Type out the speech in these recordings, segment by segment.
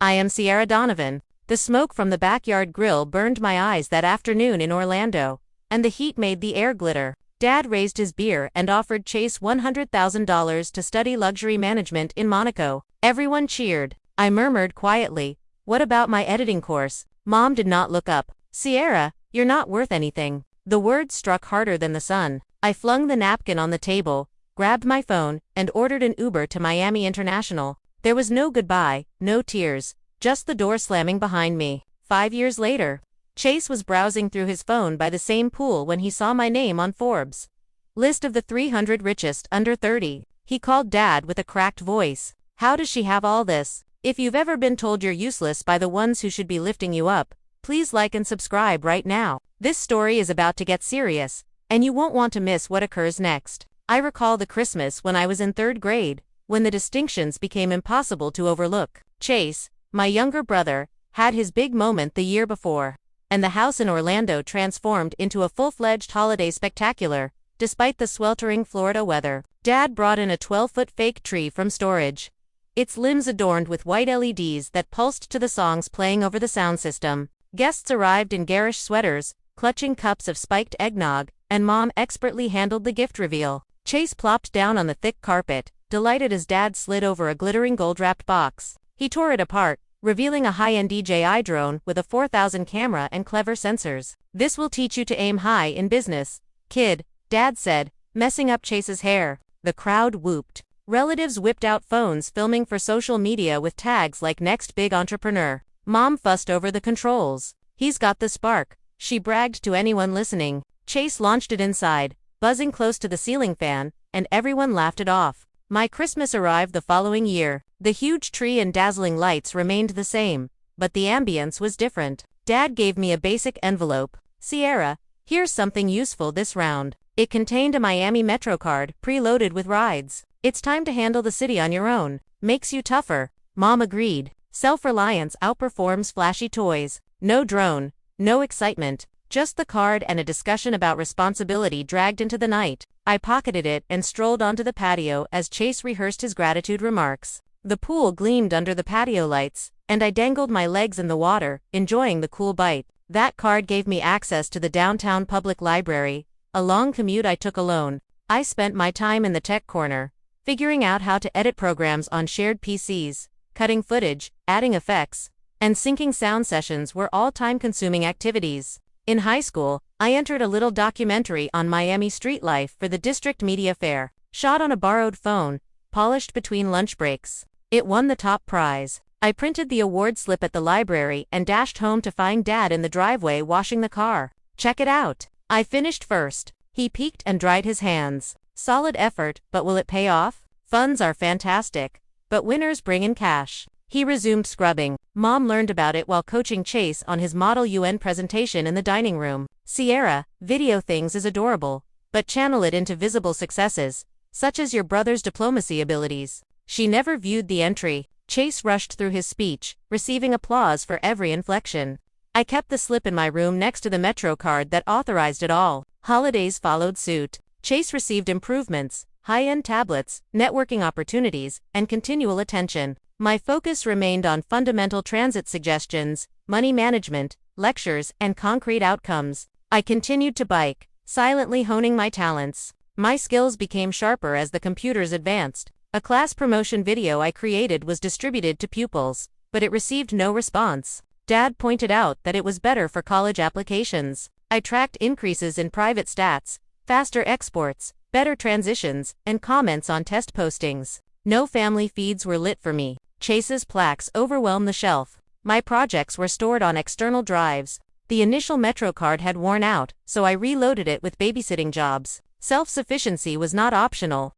I am Sierra Donovan. The smoke from the backyard grill burned my eyes that afternoon in Orlando, and the heat made the air glitter. Dad raised his beer and offered Chase $100,000 to study luxury management in Monaco. Everyone cheered. I murmured quietly, "What about my editing course?" Mom did not look up. "Sierra, you're not worth anything." The words struck harder than the sun. I flung the napkin on the table, grabbed my phone, and ordered an Uber to Miami International. There was no goodbye, no tears, just the door slamming behind me. 5 years later, Chase was browsing through his phone by the same pool when he saw my name on Forbes' list of the 300 richest under 30. He called Dad with a cracked voice. "How does she have all this?" If you've ever been told you're useless by the ones who should be lifting you up, please like and subscribe right now. This story is about to get serious, and you won't want to miss what occurs next. I recall the Christmas when I was in 3rd grade, when the distinctions became impossible to overlook. Chase, my younger brother, had his big moment the year before, and the house in Orlando transformed into a full-fledged holiday spectacular, despite the sweltering Florida weather. Dad brought in a 12-foot fake tree from storage, its limbs adorned with white LEDs that pulsed to the songs playing over the sound system. Guests arrived in garish sweaters, clutching cups of spiked eggnog, and Mom expertly handled the gift reveal. Chase plopped down on the thick carpet, delighted as Dad slid over a glittering gold-wrapped box. He tore it apart, revealing a high-end DJI drone with a 4,000 camera and clever sensors. "This will teach you to aim high in business, kid," Dad said, messing up Chase's hair. The crowd whooped. Relatives whipped out phones filming for social media with tags like "Next Big Entrepreneur." Mom fussed over the controls. "He's got the spark," she bragged to anyone listening. Chase launched it inside, buzzing close to the ceiling fan, and everyone laughed it off. My Christmas arrived the following year. The huge tree and dazzling lights remained the same, but the ambience was different. Dad gave me a basic envelope. "Sierra, here's something useful this round." It contained a Miami Metro card, preloaded with rides. "It's time to handle the city on your own. Makes you tougher." Mom agreed. Self-reliance outperforms flashy toys. No drone, no excitement, just the card and a discussion about responsibility dragged into the night. I pocketed it and strolled onto the patio as Chase rehearsed his gratitude remarks. The pool gleamed under the patio lights, and I dangled my legs in the water, enjoying the cool bite. That card gave me access to the downtown public library, a long commute I took alone. I spent my time in the tech corner, figuring out how to edit programs on shared PCs. Cutting footage, adding effects, and syncing sound sessions were all time-consuming activities. In high school, I entered a little documentary on Miami street life for the district media fair, shot on a borrowed phone, polished between lunch breaks. It won the top prize. I printed the award slip at the library and dashed home to find Dad in the driveway washing the car. "Check it out. I finished first." He peeked and dried his hands. "Solid effort, but will it pay off?" "Funds are fantastic, but winners bring in cash." He resumed scrubbing. Mom learned about it while coaching Chase on his Model UN presentation in the dining room. "Sierra, video things is adorable, but channel it into visible successes, such as your brother's diplomacy abilities." She never viewed the entry. Chase rushed through his speech, receiving applause for every inflection. I kept the slip in my room next to the Metro card that authorized it all. Holidays followed suit. Chase received improvements, high-end tablets, networking opportunities, and continual attention. My focus remained on fundamental transit suggestions, money management, lectures, and concrete outcomes. I continued to bike, silently honing my talents. My skills became sharper as the computers advanced. A class promotion video I created was distributed to pupils, but it received no response. Dad pointed out that it was better for college applications. I tracked increases in private stats, faster exports, better transitions, and comments on test postings. No family feeds were lit for me. Chase's plaques overwhelmed the shelf. My projects were stored on external drives. The initial Metro card had worn out, so I reloaded it with babysitting jobs. Self-sufficiency was not optional.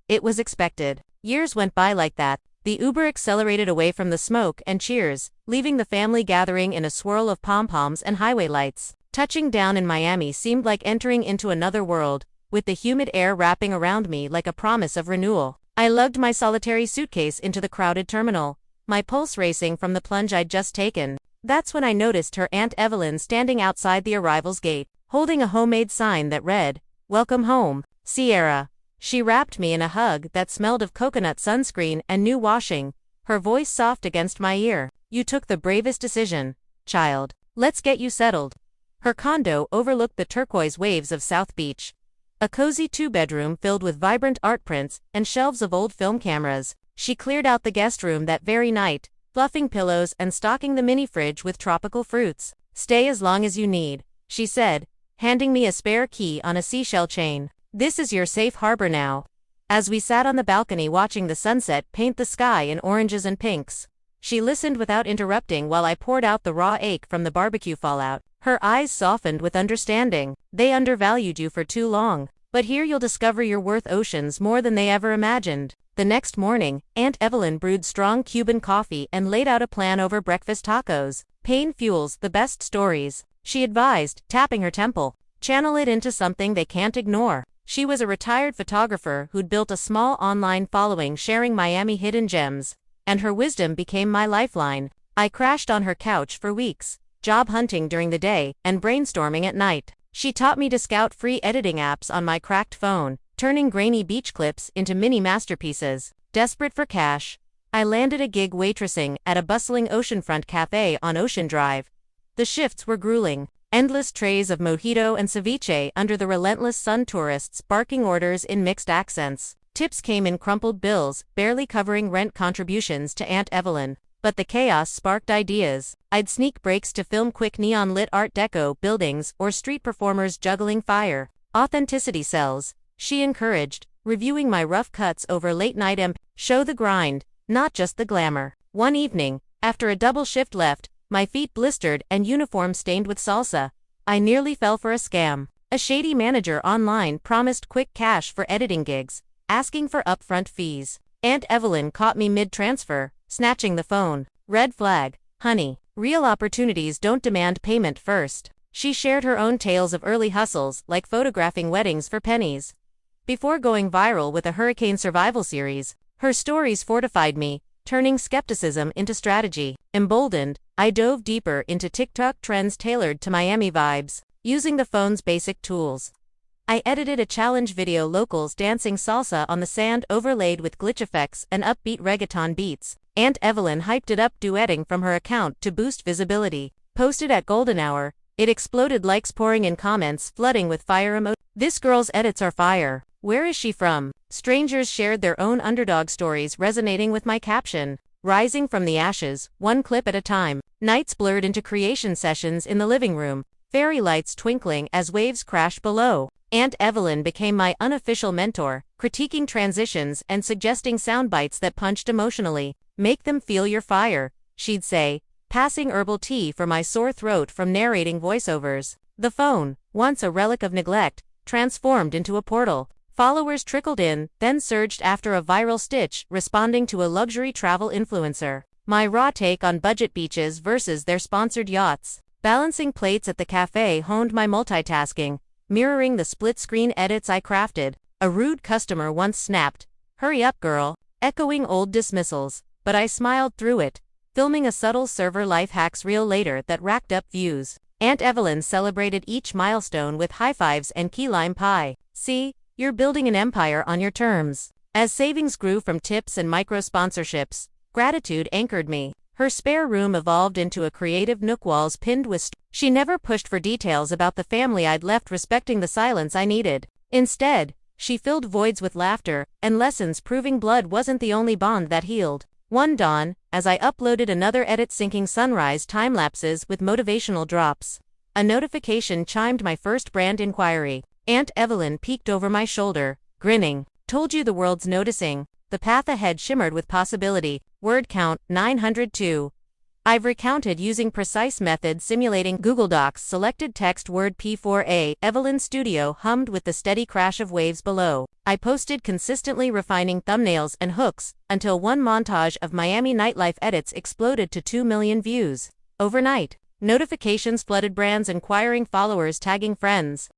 It was expected. Years went by like that. The Uber accelerated away from the smoke and cheers, leaving the family gathering in a swirl of pom-poms and highway lights. Touching down in Miami seemed like entering into another world, with the humid air wrapping around me like a promise of renewal. I lugged my solitary suitcase into the crowded terminal, my pulse racing from the plunge I'd just taken. That's when I noticed her Aunt Evelyn standing outside the arrival's gate, holding a homemade sign that read, "Welcome home, Sierra." She wrapped me in a hug that smelled of coconut sunscreen and new washing, her voice soft against my ear. You took the bravest decision, child. Let's get you settled. Her condo overlooked the turquoise waves of South Beach. A cozy two-bedroom filled with vibrant art prints and shelves of old film cameras. She cleared out the guest room that very night, fluffing pillows and stocking the mini-fridge with tropical fruits. Stay as long as you need, she said, handing me a spare key on a seashell chain. This is your safe harbor now. As we sat on the balcony watching the sunset paint the sky in oranges and pinks, she listened without interrupting while I poured out the raw ache from the barbecue fallout. Her eyes softened with understanding. They undervalued you for too long, but here you'll discover you're worth oceans more than they ever imagined. The next morning, Aunt Evelyn brewed strong Cuban coffee and laid out a plan over breakfast tacos. Pain fuels the best stories, she advised, tapping her temple. Channel it into something they can't ignore. She was a retired photographer who'd built a small online following sharing Miami hidden gems, and her wisdom became my lifeline. I crashed on her couch for weeks, job hunting during the day and brainstorming at night. She taught me to scout free editing apps on my cracked phone, turning grainy beach clips into mini masterpieces. Desperate for cash, I landed a gig waitressing at a bustling oceanfront cafe on Ocean Drive. The shifts were grueling. Endless trays of mojito and ceviche under the relentless sun, tourists barking orders in mixed accents. Tips came in crumpled bills, barely covering rent contributions to Aunt Evelyn. But the chaos sparked ideas. I'd sneak breaks to film quick neon-lit Art Deco buildings or street performers juggling fire. Authenticity sells, she encouraged, reviewing my rough cuts over late-night show the grind, not just the glamour. One evening, after a double shift left, my feet blistered and uniform stained with salsa, I nearly fell for a scam. A shady manager online promised quick cash for editing gigs, asking for upfront fees. Aunt Evelyn caught me mid-transfer, snatching the phone. Red flag, honey. Real opportunities don't demand payment first. She shared her own tales of early hustles, like photographing weddings for pennies. Before going viral with a hurricane survival series, her stories fortified me, turning skepticism into strategy. Emboldened, I dove deeper into TikTok trends tailored to Miami vibes, using the phone's basic tools. I edited a challenge video, locals dancing salsa on the sand overlaid with glitch effects and upbeat reggaeton beats. Aunt Evelyn hyped it up, duetting from her account to boost visibility. Posted at golden hour, it exploded, likes pouring in, comments flooding with fire emojis. This girl's edits are fire. Where is she from? Strangers shared their own underdog stories, resonating with my caption. Rising from the ashes, one clip at a time. Nights blurred into creation sessions in the living room, fairy lights twinkling as waves crashed below. Aunt Evelyn became my unofficial mentor, critiquing transitions and suggesting soundbites that punched emotionally. Make them feel your fire, she'd say, passing herbal tea for my sore throat from narrating voiceovers. The phone, once a relic of neglect, transformed into a portal. Followers trickled in, then surged after a viral stitch, responding to a luxury travel influencer. My raw take on budget beaches versus their sponsored yachts. Balancing plates at the cafe honed my multitasking, mirroring the split-screen edits I crafted. A rude customer once snapped, "Hurry up, girl," echoing old dismissals, but I smiled through it, filming a subtle server life hacks reel later that racked up views. Aunt Evelyn celebrated each milestone with high fives and key lime pie. See, you're building an empire on your terms. As savings grew from tips and micro-sponsorships, gratitude anchored me. Her spare room evolved into a creative nook, walls pinned with She never pushed for details about the family I'd left, respecting the silence I needed. Instead, she filled voids with laughter and lessons, proving blood wasn't the only bond that healed. One dawn, as I uploaded another edit syncing sunrise time-lapses with motivational drops, a notification chimed my first brand inquiry. Aunt Evelyn peeked over my shoulder, grinning. Told you the world's noticing. The path ahead shimmered with possibility. Word count, 902. I've recounted using precise methods, simulating Google Docs, selected text word P4A. Evelyn's studio hummed with the steady crash of waves below. I posted, consistently refining thumbnails and hooks, until one montage of Miami nightlife edits exploded to 2 million views. Overnight, notifications flooded, brands inquiring, followers tagging friends.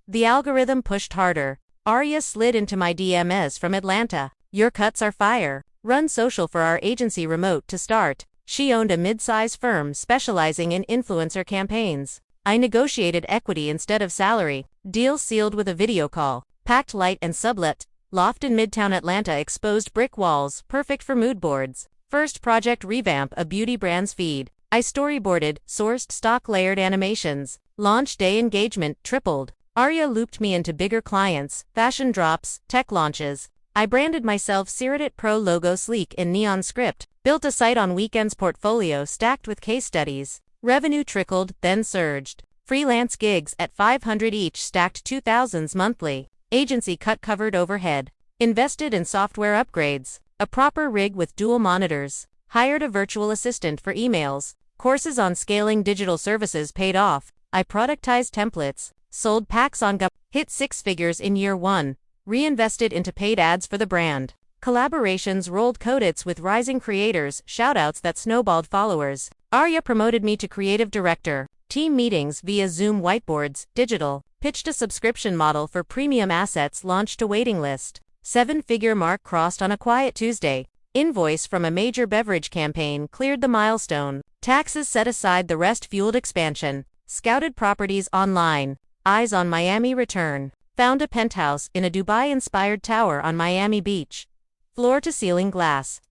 The algorithm pushed harder. Aria slid into my DMs from Atlanta. "Your cuts are fire. Run social for our agency remote to start." She owned a mid-size firm specializing in influencer campaigns. I negotiated equity instead of salary. Deal sealed with a video call. Packed light and sublet. Loft in Midtown Atlanta, exposed brick walls, perfect for mood boards. First project revamp a beauty brand's feed. I storyboarded, sourced stock layered animations. Launch day engagement tripled. Arya looped me into bigger clients, fashion drops, tech launches. I branded myself Ceritit Pro logo sleek in neon script. Built a site on weekends portfolio stacked with case studies. Revenue trickled, then surged. Freelance gigs at $500 each stacked 2000s monthly. Agency cut covered overhead. Invested in software upgrades. A proper rig with dual monitors. Hired a virtual assistant for emails. Courses on scaling digital services paid off. I productized templates. Sold packs on Gup. Hit six figures in year one. Reinvested into paid ads for the brand. Collaborations rolled codits with rising creators, shoutouts that snowballed followers. Arya promoted me to creative director. Team meetings via Zoom whiteboards, digital. Pitched a subscription model for premium assets, launched a waiting list. Seven-figure mark crossed on a quiet Tuesday. Invoice from a major beverage campaign cleared the milestone. Taxes set aside, the rest fueled expansion. Scouted properties online. Eyes on Miami return. Found a penthouse in a Dubai-inspired tower on Miami Beach. Floor-to-ceiling glass.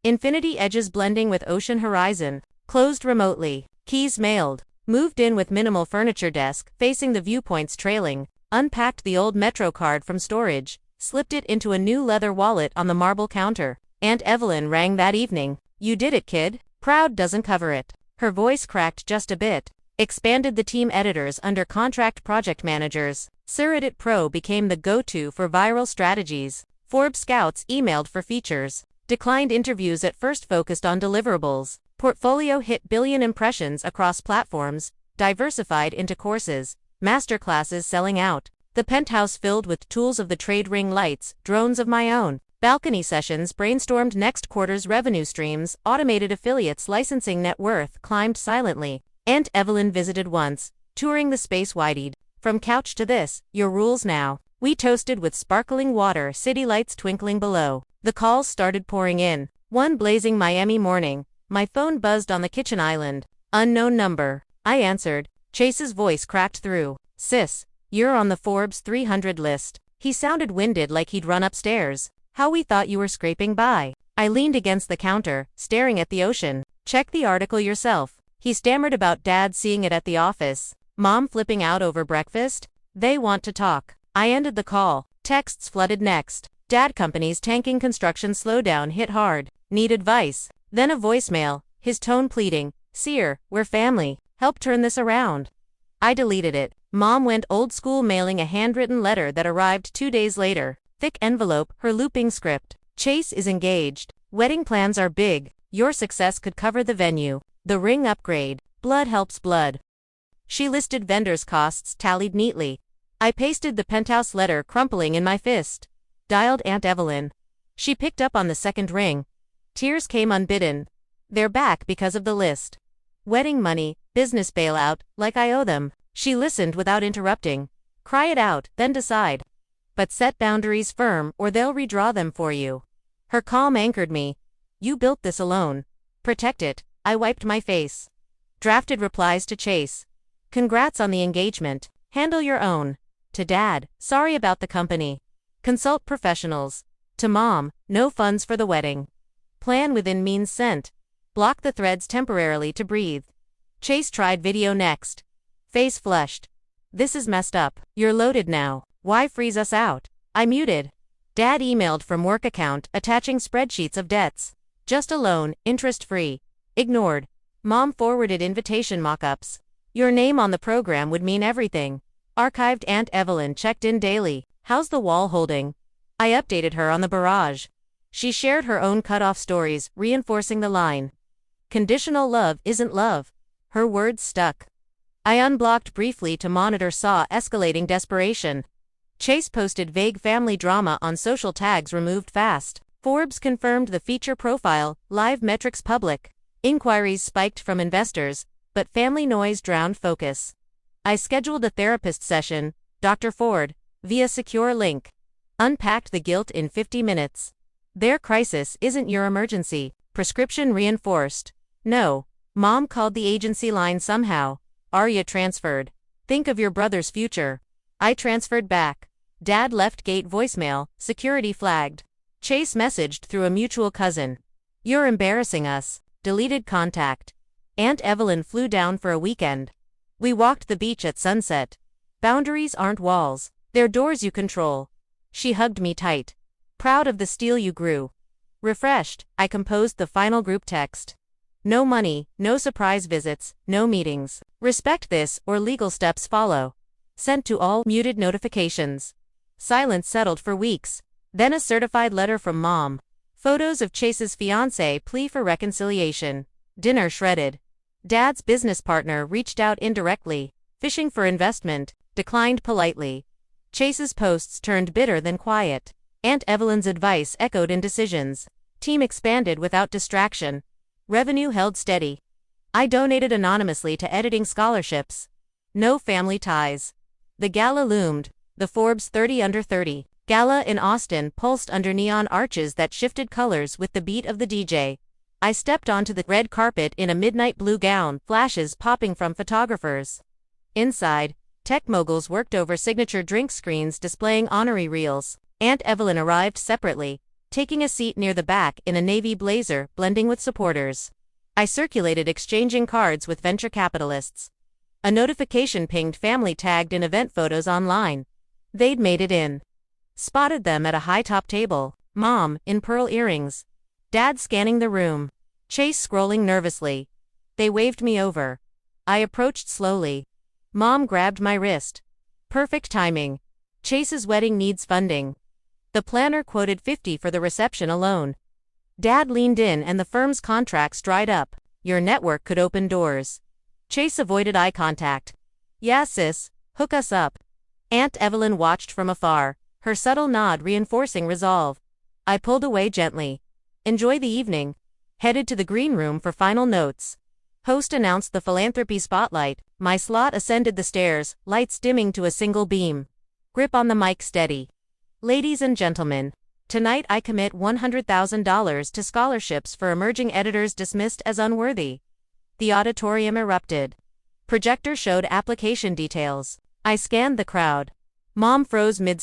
Infinity edges blending with ocean horizon. Closed remotely. Keys mailed. Moved in with minimal furniture, desk facing the viewpoints trailing. Unpacked the old Metro card from storage. Slipped it into a new leather wallet on the marble counter. Aunt Evelyn rang that evening. "You did it, kid." Proud doesn't cover it. Her voice cracked just a bit. Expanded the team, editors under contract, project managers. Ceritit Pro became the go-to for viral strategies. Forbes scouts emailed for features. Declined interviews at first, focused on deliverables. Portfolio hit billion impressions across platforms. Diversified into courses. Masterclasses selling out. The penthouse filled with tools of the trade, ring lights, drones of my own. Balcony sessions brainstormed next quarter's revenue streams. Automated affiliates licensing, net worth climbed silently. Aunt Evelyn visited once, touring the space wideyed. From couch to this, your rules now. We toasted with sparkling water, city lights twinkling below. The calls started pouring in. One blazing Miami morning. My phone buzzed on the kitchen island. Unknown number. I answered. Chase's voice cracked through. "Sis, you're on the Forbes 300 list." He sounded winded, like he'd run upstairs. "How, we thought you were scraping by." I leaned against the counter, staring at the ocean. "Check the article yourself." He stammered about Dad seeing it at the office. Mom flipping out over breakfast. They want to talk. I ended the call. Texts flooded next. Dad, companies tanking, construction slowdown hit hard. Need advice. Then a voicemail, his tone pleading. "Seer, we're family. Help turn this around." I deleted it. Mom went old school, mailing a handwritten letter that arrived 2 days later. Thick envelope, her looping script. "Chase is engaged. Wedding plans are big. Your success could cover the venue. The ring upgrade. Blood helps blood." She listed vendors' costs, tallied neatly. I pasted the penthouse letter, crumpling in my fist. Dialed Aunt Evelyn. She picked up on the second ring. Tears came unbidden. "They're back because of the list. Wedding money, business bailout, like I owe them." She listened without interrupting. "Cry it out, then decide. But set boundaries firm, or they'll redraw them for you." Her calm anchored me. "You built this alone. Protect it." I wiped my face. Drafted replies to Chase. "Congrats on the engagement. Handle your own." To Dad, "Sorry about the company. Consult professionals." To Mom, "No funds for the wedding. Plan within means sent. Block the threads temporarily to breathe." Chase tried video next. Face flushed. "This is messed up. You're loaded now. Why freeze us out?" I muted. Dad emailed from work account, attaching spreadsheets of debts. "Just a loan, interest-free." Ignored. Mom forwarded invitation mock-ups. "Your name on the program would mean everything." Archived. Aunt Evelyn checked in daily. "How's the wall holding?" I updated her on the barrage. She shared her own cut-off stories, reinforcing the line. "Conditional love isn't love." Her words stuck. I unblocked briefly to monitor, saw escalating desperation. Chase posted vague family drama on social, tags removed fast. Forbes confirmed the feature profile, live metrics public. Inquiries spiked from investors, but family noise drowned focus. I scheduled a therapist session, Dr. Ford, via secure link. Unpacked the guilt in 50 minutes. "Their crisis isn't your emergency." Prescription reinforced. "No. Mom called the agency line somehow." Arya transferred. "Think of your brother's future." I transferred back. Dad left gate voicemail, security flagged. Chase messaged through a mutual cousin. You're embarrassing us. Deleted contact. Aunt Evelyn flew down for a weekend. We walked the beach at sunset. Boundaries aren't walls, they're doors you control. She hugged me tight. Proud of the steel you grew. Refreshed, I composed the final group text. No money, no surprise visits, no meetings. Respect this, or legal steps follow. Sent to all muted notifications. Silence settled for weeks. Then a certified letter from Mom. Photos of Chase's fiancé plea for reconciliation. Dinner shredded. Dad's business partner reached out indirectly, fishing for investment, declined politely. Chase's posts turned bitter then quiet. Aunt Evelyn's advice echoed in decisions. Team expanded without distraction. Revenue held steady. I donated anonymously to editing scholarships. No family ties. The gala loomed, the Forbes 30 Under 30 gala in Austin pulsed under neon arches that shifted colors with the beat of the DJ. I stepped onto the red carpet in a midnight blue gown, flashes popping from photographers. Inside, tech moguls worked over signature drink screens displaying honorary reels. Aunt Evelyn arrived separately, taking a seat near the back in a navy blazer, blending with supporters. I circulated exchanging cards with venture capitalists. A notification pinged family tagged in event photos online. They'd made it in. Spotted them at a high-top table, Mom, in pearl earrings. Dad scanning the room. Chase scrolling nervously. They waved me over. I approached slowly. Mom grabbed my wrist. Perfect timing. Chase's wedding needs funding. The planner quoted 50 for the reception alone. Dad leaned in and the firm's contracts dried up. Your network could open doors. Chase avoided eye contact. Yeah, sis, hook us up. Aunt Evelyn watched from afar, her subtle nod reinforcing resolve. I pulled away gently. Enjoy the evening. Headed to the green room for final notes. Host announced the philanthropy spotlight. My slot ascended the stairs, lights dimming to a single beam. Grip on the mic steady. Ladies and gentlemen, tonight I commit $100,000 to scholarships for emerging editors dismissed as unworthy. The auditorium erupted. Projector showed application details. I scanned the crowd. Mom froze mid